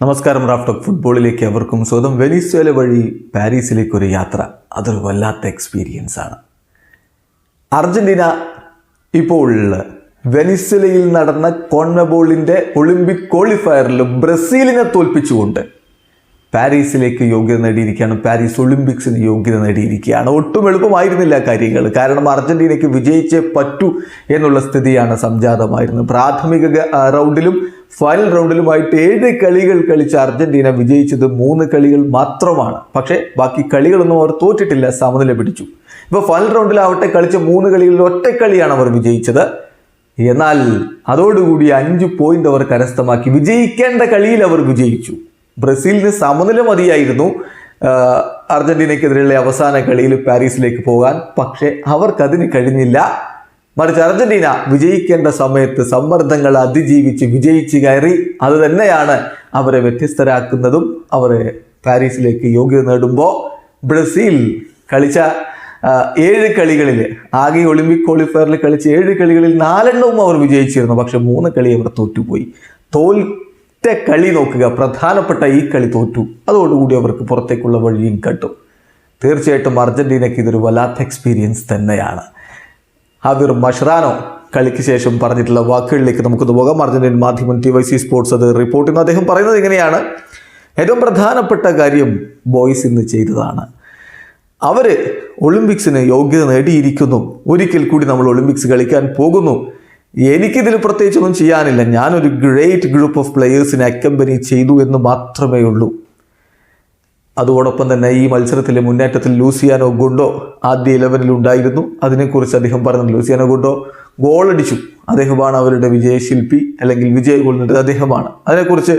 നമസ്കാരം. Raf talk ഫുട്ബോളിലേക്ക് അവർക്കും സ്വന്തം. വെനിസ്വേല വഴി പാരീസിലേക്കൊരു യാത്ര, അതൊരു വല്ലാത്ത എക്സ്പീരിയൻസ് ആണ്. അർജന്റീന ഇപ്പോൾ വെനിസ്വേലയിൽ നടന്ന കോൺമെബോളിൻ്റെ ഒളിമ്പിക് ക്വാളിഫയറിൽ ബ്രസീലിനെ തോൽപ്പിച്ചുകൊണ്ട് പാരീസിലേക്ക് യോഗ്യത നേടിയിരിക്കുകയാണ്. പാരീസ് ഒളിമ്പിക്സിന് യോഗ്യത നേടിയിരിക്കുകയാണ്. ഒട്ടും എളുപ്പമായിരുന്നില്ല കാര്യങ്ങൾ. കാരണം അർജന്റീനയ്ക്ക് വിജയിച്ചേ പറ്റൂ എന്നുള്ള സ്ഥിതിയാണ് സംജാതമായിരുന്നത്. പ്രാഥമിക റൗണ്ടിലും ഫൈനൽ റൗണ്ടിലുമായിട്ട് 7 കളികൾ കളിച്ച അർജന്റീന വിജയിച്ചത് 3 കളികൾ മാത്രമാണ്. പക്ഷേ ബാക്കി കളികളൊന്നും അവർ തോറ്റിട്ടില്ല, സമനില പിടിച്ചു. ഇപ്പോൾ ഫൈനൽ റൗണ്ടിലാവട്ടെ കളിച്ച 3 കളികളിൽ ഒറ്റ കളിയാണ് അവർ വിജയിച്ചത്. എന്നാൽ അതോടുകൂടി 5 പോയിന്റ് അവർ കരസ്ഥമാക്കി. വിജയിക്കേണ്ട കളിയിൽ അവർ വിജയിച്ചു. ബ്രസീലിന് സമനില മതിയായിരുന്നു അർജന്റീനയ്ക്കെതിരെയുള്ള അവസാന കളിയിൽ പാരീസിലേക്ക് പോകാൻ. പക്ഷേ അവർക്കതിന് കഴിഞ്ഞില്ല. മറിച്ച് അർജന്റീന വിജയിക്കേണ്ട സമയത്ത് സമ്മർദ്ദങ്ങൾ അതിജീവിച്ച് വിജയിച്ച് കയറി. അത് തന്നെയാണ് അവരെ വ്യത്യസ്തരാക്കുന്നതും. അവർ പാരീസിലേക്ക് യോഗ്യത നേടുമ്പോൾ ബ്രസീൽ കളിച്ച 7 കളികളിൽ, ആകെ ഒളിമ്പിക് ക്വാളിഫയറിൽ കളിച്ച 7 കളികളിൽ 4 അവർ വിജയിച്ചിരുന്നു. പക്ഷെ 3 കളി അവർ തോറ്റുപോയി. തോറ്റ കളി നോക്കുക, പ്രധാനപ്പെട്ട ഈ കളി തോറ്റു. അതോടുകൂടി അവർക്ക് പുറത്തേക്കുള്ള വഴിയും കണ്ടു. തീർച്ചയായിട്ടും അർജന്റീനയ്ക്ക് ഇതൊരു വല്ലാത്ത എക്സ്പീരിയൻസ് തന്നെയാണ്. ഹവിർ മഷ്റാനോ കളിക്ക് ശേഷം പറഞ്ഞിട്ടുള്ള വാക്കുകളിലേക്ക് നമുക്കൊന്ന് പോകാം. അർജന്റീൻ മാധ്യമം TYC സ്പോർട്സ് അത് റിപ്പോർട്ട് ചെയ്യുന്നു. അദ്ദേഹം പറയുന്നത് ഇങ്ങനെയാണ്: ഏറ്റവും പ്രധാനപ്പെട്ട കാര്യം ബോയ്സ് ഇന്ന് ചെയ്തതാണ്. അവർ ഒളിമ്പിക്സിന് യോഗ്യത നേടിയിരിക്കുന്നു. ഒരിക്കൽ കൂടി നമ്മൾ ഒളിമ്പിക്സ് കളിക്കാൻ പോകുന്നു. എനിക്കിതിൽ പ്രത്യേകിച്ചൊന്നും ചെയ്യാനില്ല. ഞാനൊരു ഗ്രേറ്റ് ഗ്രൂപ്പ് ഓഫ് പ്ലെയേഴ്സിനെ അക്കമ്പനി ചെയ്തു എന്ന് മാത്രമേ ഉള്ളൂ. അതോടൊപ്പം തന്നെ ഈ മത്സരത്തിലെ മുന്നേറ്റത്തിൽ ലൂസിയാനോ ഗുണ്ടോ ആദ്യ 11 ഉണ്ടായിരുന്നു. അതിനെക്കുറിച്ച് അദ്ദേഹം പറഞ്ഞു. ലൂസിയാനോ ഗുണ്ടോ ഗോളടിച്ചു. അദ്ദേഹമാണ് അവരുടെ വിജയശില്പി, അല്ലെങ്കിൽ വിജയ ഗോൾ നേടിയത് അദ്ദേഹമാണ്. അതിനെക്കുറിച്ച്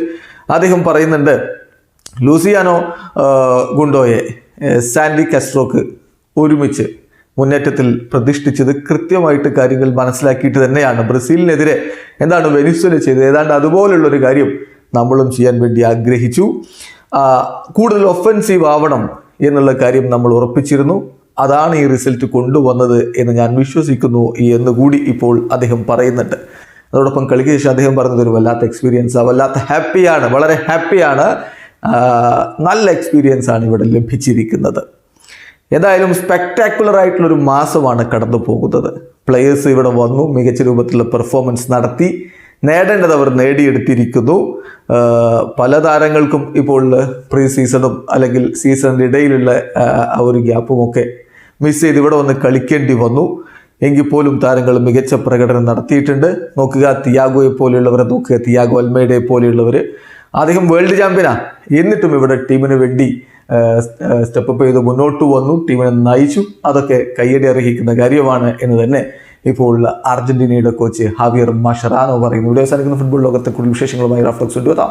അദ്ദേഹം പറയുന്നുണ്ട്: ലൂസിയാനോ ഗുണ്ടോയെ സാൻഡി കാസ്ട്രോക്ക് ഒരുമിച്ച് മുന്നേറ്റത്തിൽ പ്രതിഷ്ഠിച്ചത് കൃത്യമായിട്ട് കാര്യങ്ങൾ മനസ്സിലാക്കിയിട്ട് തന്നെയാണ്. ബ്രസീലിനെതിരെ എന്താണ് വെനിസ്വേല ചെയ്തത്, ഏതാണ്ട് അതുപോലുള്ളൊരു കാര്യം നമ്മളും ചെയ്യാൻ വേണ്ടി ആഗ്രഹിച്ചു. കൂടുതൽ ഒഫൻസീവ് ആവണം എന്നുള്ള കാര്യം നമ്മൾ ഉറപ്പിച്ചിരുന്നു. അതാണ് ഈ റിസൾട്ട് കൊണ്ടുവന്നത് എന്ന് ഞാൻ വിശ്വസിക്കുന്നു എന്നുകൂടി ഇപ്പോൾ അദ്ദേഹം പറയുന്നുണ്ട്. അതോടൊപ്പം കളിക്ക് ശേഷം അദ്ദേഹം പറഞ്ഞത് ഒരു വല്ലാത്ത എക്സ്പീരിയൻസ്, വല്ലാത്ത ഹാപ്പിയാണ്, വളരെ ഹാപ്പിയാണ്, നല്ല എക്സ്പീരിയൻസ് ആണ് ഇവിടെ ലഭിച്ചിരിക്കുന്നത്. ഏതായാലും സ്പെക്ടാക്കുലർ ആയിട്ടുള്ളൊരു മാസമാണ് കടന്നു പോകുന്നത്. പ്ലെയേഴ്സ് ഇവിടെ വന്നു, മികച്ച രൂപത്തിലുള്ള പെർഫോമൻസ് നടത്തി, നേടേണ്ടത് അവർ നേടിയെടുത്തിരിക്കുന്നു. പല താരങ്ങൾക്കും ഇപ്പോൾ പ്രീ സീസണും അല്ലെങ്കിൽ സീസണിൻ്റെ ഇടയിലുള്ള ആ ഒരു ഗ്യാപ്പുമൊക്കെ മിസ് ചെയ്ത് ഇവിടെ വന്ന് കളിക്കേണ്ടി വന്നു. എങ്കിൽ പോലും താരങ്ങൾ മികച്ച പ്രകടനം നടത്തിയിട്ടുണ്ട്. നോക്കുക, തിയാഗോയെ പോലെയുള്ളവരെ നോക്കുക, തിയാഗോ അൽമേഡയെ പോലെയുള്ളവർ. അദ്ദേഹം വേൾഡ് ചാമ്പ്യനാണ്, എന്നിട്ടും ഇവിടെ ടീമിന് വേണ്ടി സ്റ്റെപ്പ് ചെയ്ത് മുന്നോട്ട് വന്നു, ടീമിനെ നയിച്ചു. അതൊക്കെ കയ്യടി അർഹിക്കുന്ന കാര്യമാണ് എന്ന് തന്നെ ഇപ്പോൾ അർജന്റീനയുടെ കോച്ച് ഹവിയർ മഷറാനോ പറയുന്നു. ഇവിടെ അവസാനിക്കുന്ന ഫുട്ബോൾ ലോകത്തെ കൂടുതൽ വിശേഷങ്ങളുമായി റാഫ് ടോക്സ് കൊണ്ടുവരാം.